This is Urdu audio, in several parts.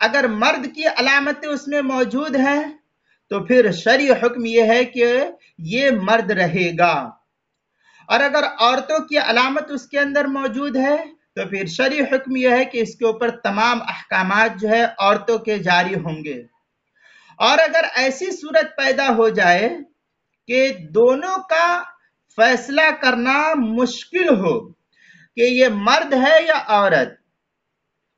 اگر مرد کی علامتیں اس میں موجود ہیں تو پھر شرعی حکم یہ ہے کہ یہ مرد رہے گا، اور اگر عورتوں کی علامت اس کے اندر موجود ہے تو پھر شرعی حکم یہ ہے کہ اس کے اوپر تمام احکامات جو ہے عورتوں کے جاری ہوں گے۔ اور اگر ایسی صورت پیدا ہو جائے کہ دونوں کا فیصلہ کرنا مشکل ہو کہ یہ مرد ہے یا عورت،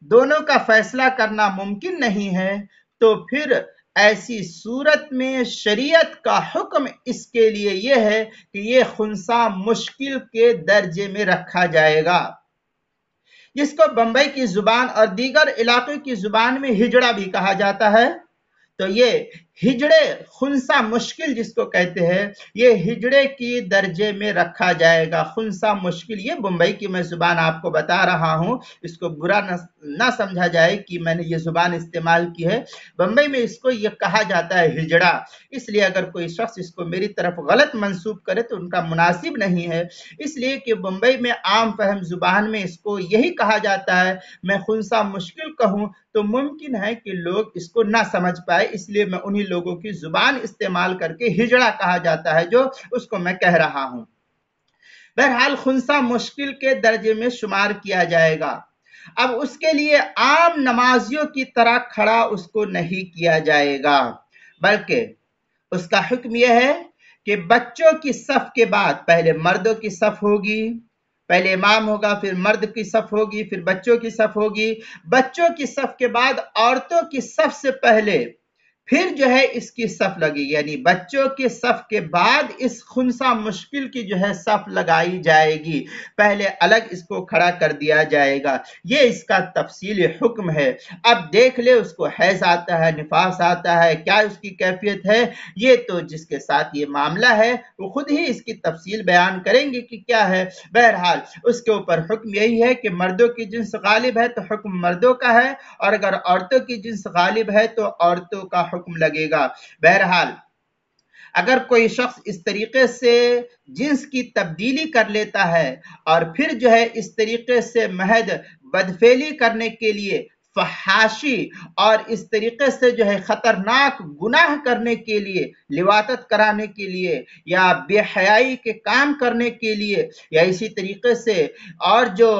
دونوں کا فیصلہ کرنا ممکن نہیں ہے، تو پھر ایسی صورت میں شریعت کا حکم اس کے لیے یہ ہے کہ یہ خنثی مشکل کے درجے میں رکھا جائے گا، جس کو بمبئی کی زبان اور دیگر علاقوں کی زبان میں ہجڑا بھی کہا جاتا ہے۔ تو یہ ہجڑے خنثی مشکل جس کو کہتے ہیں، یہ ہجڑے کی درجے میں رکھا جائے گا۔ خنثی مشکل، یہ بمبئی کی میں زبان آپ کو بتا رہا ہوں، اس کو برا نہ سمجھا جائے کہ میں نے یہ زبان استعمال کی ہے۔ بمبئی میں اس کو یہ کہا جاتا ہے ہجڑا، اس لیے اگر کوئی شخص اس کو میری طرف غلط منسوب کرے تو ان کا مناسب نہیں ہے، اس لیے کہ بمبئی میں عام فہم زبان میں اس کو یہی کہا جاتا ہے۔ میں خنثی مشکل کہوں تو ممکن ہے کہ لوگ اس کو نہ سمجھ پائے، اس لیے میں انہی لوگوں کی زبان استعمال کر کے ہجڑا کہا جاتا ہے جو اس کو میں کہہ رہا ہوں۔ بہرحال خنثی مشکل کے درجے میں شمار کیا جائے گا۔ اب اس کے لیے عام نمازیوں کی طرح کھڑا اس کو نہیں کیا جائے گا، بلکہ اس کا حکم یہ ہے کہ بچوں کی صف کے بعد پہلے مردوں کی صف ہوگی، پہلے امام ہوگا، پھر مرد کی صف ہوگی، پھر بچوں کی صف ہوگی، بچوں کی صف کے بعد عورتوں کی صف سے پہلے پھر جو ہے اس کی صف لگی، یعنی بچوں کے صف کے بعد اس خنثی مشکل کی جو ہے صف لگائی جائے گی، پہلے الگ اس کو کھڑا کر دیا جائے گا۔ یہ اس کا تفصیلی حکم ہے۔ اب دیکھ لے اس کو حیض آتا ہے، نفاس آتا ہے، کیا اس کی کیفیت ہے، یہ تو جس کے ساتھ یہ معاملہ ہے وہ خود ہی اس کی تفصیل بیان کریں گے کہ کیا ہے۔ بہرحال اس کے اوپر حکم یہی ہے کہ مردوں کی جنس غالب ہے تو حکم مردوں کا ہے، اور اگر عورتوں کی جنس غالب ہے تو عورتوں کا حکم لگے گا۔ بہرحال اگر کوئی شخص اس طریقے سے جنس کی تبدیلی کر لیتا ہے اور پھر جو ہے اس طریقے سے محض بدفعلی کرنے کے لیے، فحاشی اور اس طریقے سے جو ہے خطرناک گناہ کرنے کے لیے، لواطت کرانے کے لیے یا بے حیائی کے کام کرنے کے لیے، یا اسی طریقے سے اور جو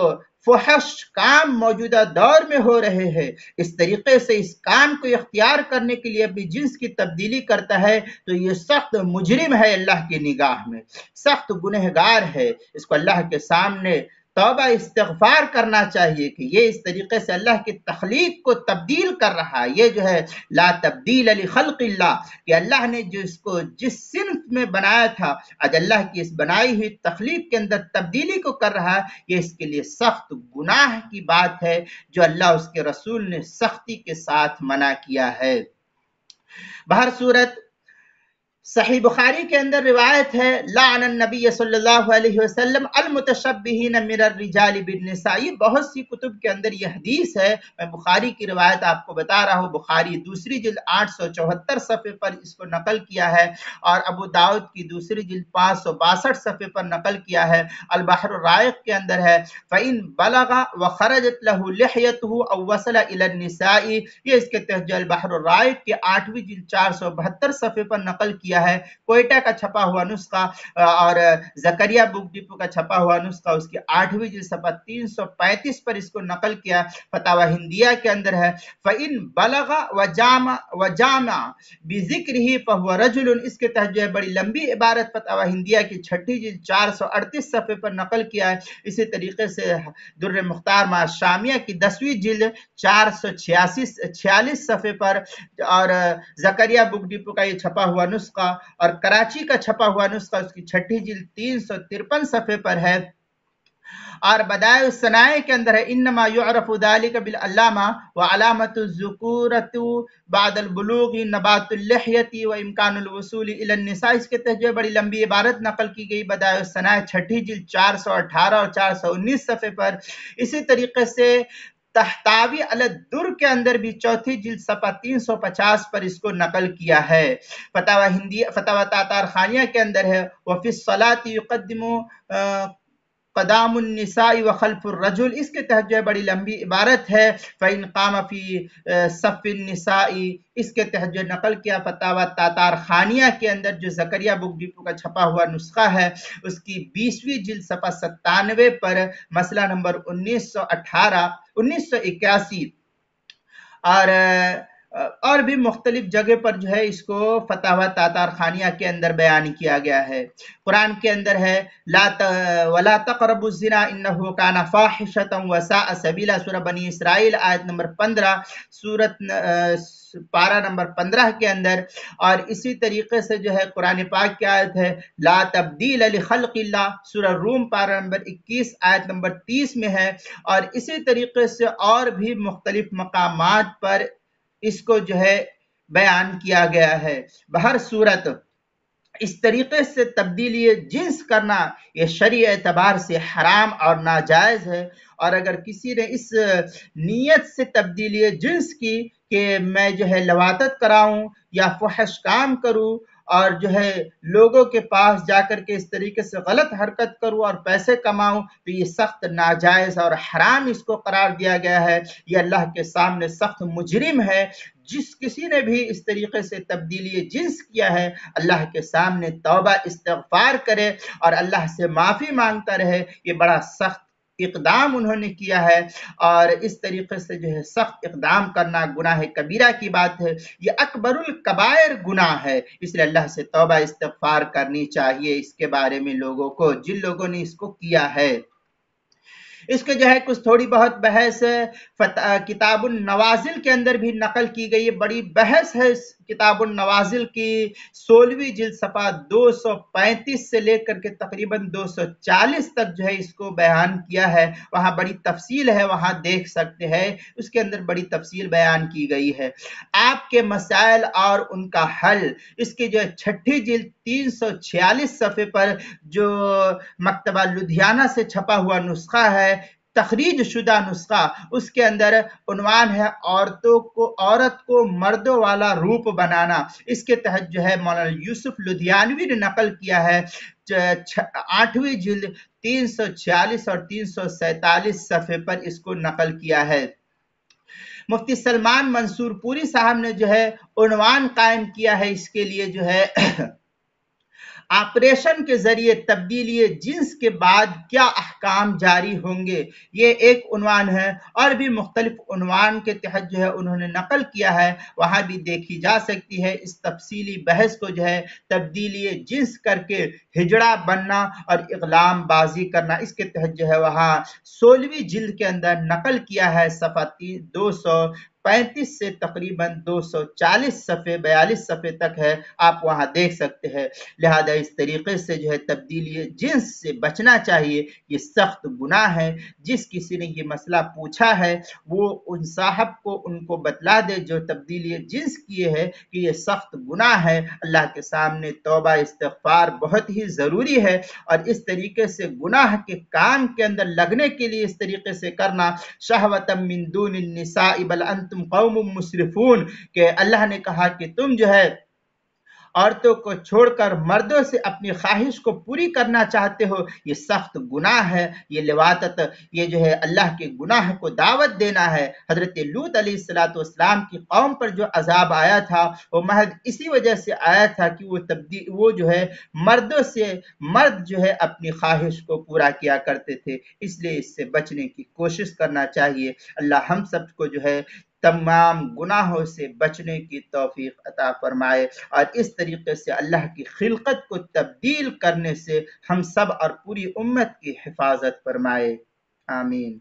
فحش کام موجودہ دور میں ہو رہے ہیں، اس طریقے سے اس کام کو اختیار کرنے کے لیے اپنی جنس کی تبدیلی کرتا ہے تو یہ سخت مجرم ہے، اللہ کی نگاہ میں سخت گنہگار ہے۔ اس کو اللہ کے سامنے توبہ استغفار کرنا چاہیے کہ یہ اس طریقے سے اللہ کی تخلیق کو تبدیل کر رہا ہے۔ یہ جو ہے لا تبدیل لخلق اللہ، کہ اللہ نے جو اس کو جس صنف میں بنایا تھا، آج اللہ کی اس بنائی ہوئی تخلیق کے اندر تبدیلی کو کر رہا ہے، یہ اس کے لیے سخت گناہ کی بات ہے جو اللہ اس کے رسول نے سختی کے ساتھ منع کیا ہے۔ بہر صورت صحیح بخاری کے اندر روایت ہے، لعن النبی صلی اللہ علیہ وسلم المتشبہین من الرجال بالنساء۔ یہ بہت سی کتب کے اندر یہ حدیث ہے، میں بخاری کی روایت آپ کو بتا رہا ہوں، بخاری دوسری جلد 874 صفحے پر اس کو نقل کیا ہے، اور ابو داؤد کی دوسری جلد 562 صفحے پر نقل کیا ہے۔ البحر الرائق کے اندر ہے، فَإِن بَلَغَ وَخَرَجَتْ لَهُ لِحْيَتُهُ أَوْ وَصَلَ إِلَى النِّسَاءِ، یہ اس کے تحت جو البحر الرائق کے 8ویں جلد 472 صفحے پر نقل کیا ہے۔ کوئٹہ کا چھپا ہوا نسخہ اور زکریا بک ڈپو کا چھپا ہوا نسخہ اس کی 8ویں جلد صفحہ 335 پر اس کو نقل کیا۔ فتاوی ہندیہ کے اندر ہے، فَإِن بَلَغَ وَجَامَعَ بِذِكْرِهِ فَهُوَ رَجُلٌ، اس کے تحت جو ہے بڑی لمبی عبارت فتاوی ہندیہ کی 6 جلد 438 صفحے پر نقل کیا ہے۔ اسی طریقے سے در مختار مع شامیہ کی 10ویں جلد 446 صفحے پر، اور زکریا بک ڈپو کا یہ چھپا ہوا نسخہ اور کراچی کا چھپا ہوا نسخہ اس کی 6 جلد 353 صفحے پر ہے۔ اور بدائع الصنائع کے اندر ہے، انما یعرف ذلك بالعلامہ وعلامۃ الذکورۃ بعد البلوغ نبات اللحیۃ وامکان الوصول الی النساء، اس کے تحت بڑی لمبی عبارت نقل کی گئی بدائع الصنائع 6 جلد 418 اور 419 صفحے پر۔ اسی طریقے سے تحتاوی علی الدر کے اندر بھی 4 جلد صفحہ 350 پر اس کو نقل کیا ہے۔ فتاوی تاتار خانیہ کے اندر ہے، وفی الصلاۃ یقدم قدام النساء و خلف الرجل، اس کے تحت جو ہے بڑی لمبی عبارت ہے، فَإِنْ قَامَ فِي صَفِّ النِّسَاءِ، اس کے تحت جو نقل کیا فتاوی تاتار خانیہ کے اندر جو زکریا بک ڈپو کا چھپا ہوا نسخہ ہے، اس کی 20ویں جلد صفحہ 97 پر مسئلہ نمبر 1981 اور بھی مختلف جگہ پر جو ہے اس کو فتاوی تاتار خانیہ کے اندر بیان کیا گیا ہے۔ قرآن کے اندر ہے وَلَا تَقْرَبُوا الزِّنَا إِنَّهُ كَانَ فَاحِشَةً وَسَاءَ سَبِيلًا، سورہ بنی اسرائیل آیت نمبر 15، سورت پارہ نمبر 15 کے اندر، اور اسی طریقے سے جو ہے قرآن پاک کی آیت ہے لا تبدیل لخلق اللہ، سورہ روم پارہ نمبر 21 آیت نمبر 30 میں ہے، اور اسی طریقے سے اور بھی مختلف مقامات پر اس کو جو ہے بیان کیا گیا ہے۔ بہر صورت اس طریقے سے تبدیلی جنس کرنا یہ شرعی اعتبار سے حرام اور ناجائز ہے، اور اگر کسی نے اس نیت سے تبدیلی جنس کی کہ میں جو ہے لواطت کراؤں یا فحش کام کروں اور جو ہے لوگوں کے پاس جا کر کے اس طریقے سے غلط حرکت کروں اور پیسے کماؤں، تو یہ سخت ناجائز اور حرام اس کو قرار دیا گیا ہے، یہ اللہ کے سامنے سخت مجرم ہے۔ جس کسی نے بھی اس طریقے سے تبدیلی جنس کیا ہے، اللہ کے سامنے توبہ استغفار کرے اور اللہ سے معافی مانگتا رہے، یہ بڑا سخت اقدام انہوں نے کیا ہے، اور اس طریقے سے جو ہے سخت اقدام کرنا گناہ کبیرہ کی بات ہے، یہ اکبر الکبائر گناہ ہے، اس لیے اللہ سے توبہ استغفار کرنی چاہیے اس کے بارے میں لوگوں کو، جن لوگوں نے اس کو کیا ہے۔ اس کے جو ہے کچھ تھوڑی بہت بحث کتاب النوازل کے اندر بھی نقل کی گئی ہے، بڑی بحث ہے اس کتاب النوازل کی 16ویں جلد صفحہ 235 سے لے کر کے تقریباً 240 تک جو ہے اس کو بیان کیا ہے، وہاں بڑی تفصیل ہے، وہاں دیکھ سکتے ہیں، اس کے اندر بڑی تفصیل بیان کی گئی ہے۔ آپ کے مسائل اور ان کا حل، اس کی جو 6 جلد 346 صفحے پر جو مکتبہ لدھیانہ سے چھپا ہوا نسخہ ہے، تخریج شدہ نسخہ، اس کے اندر عنوان ہے عورت کو مردوں والا روپ بنانا، اس کے تحت جو ہے مولانا یوسف لدھیانوی نے نقل کیا ہے 8ویں جلد 346 اور 347 صفحے پر اس کو نقل کیا ہے۔ مفتی سلمان منصور پوری صاحب نے جو ہے عنوان قائم کیا ہے اس کے لیے جو ہے آپریشن کے ذریعے تبدیلی جنس کے بعد کیا احکام جاری ہوں گے، یہ ایک عنوان ہے، اور بھی مختلف عنوان کے تحت جو ہے انہوں نے نقل کیا ہے، وہاں بھی دیکھی جا سکتی ہے اس تفصیلی بحث کو جو ہے تبدیلی جنس کر کے ہجڑا بننا اور اغلام بازی کرنا، اس کے تحت جو ہے وہاں 16ویں جلد کے اندر نقل کیا ہے، صفحہ 235 سے تقریباً 240 صفحے 42 صفحے تک ہے، آپ وہاں دیکھ سکتے ہیں۔ لہذا اس طریقے سے جو ہے تبدیلی جنس سے بچنا چاہیے، یہ سخت گناہ ہے۔ جس کسی نے یہ مسئلہ پوچھا ہے وہ ان صاحب کو ان کو بتلا دے جو تبدیلی جنس کیے ہے کہ یہ سخت گناہ ہے، اللہ کے سامنے توبہ استغفار بہت ہی ضروری ہے، اور اس طریقے سے گناہ کے کام کے اندر لگنے کے لیے اس طریقے سے کرنا شہوۃ من دون النساء بل انتم قوم مسرفون، کہ اللہ نے کہا کہ تم جو ہے عورتوں کو چھوڑ کر مردوں سے اپنی خواہش کو پوری کرنا چاہتے ہو، یہ سخت گناہ ہے، یہ لواطت، یہ جو ہے اللہ کے گناہ کو دعوت دینا ہے۔ حضرت لوط علیہ السلام کی قوم پر جو عذاب آیا تھا وہ محض اسی وجہ سے آیا تھا کہ وہ جو ہے مردوں سے مرد جو ہے اپنی خواہش کو پورا کیا کرتے تھے، اس لیے اس سے بچنے کی کوشش کرنا چاہیے۔ اللہ ہم سب کو جو ہے تمام گناہوں سے بچنے کی توفیق عطا فرمائے، اور اس طریقے سے اللہ کی خلقت کو تبدیل کرنے سے ہم سب اور پوری امت کی حفاظت فرمائے، آمین۔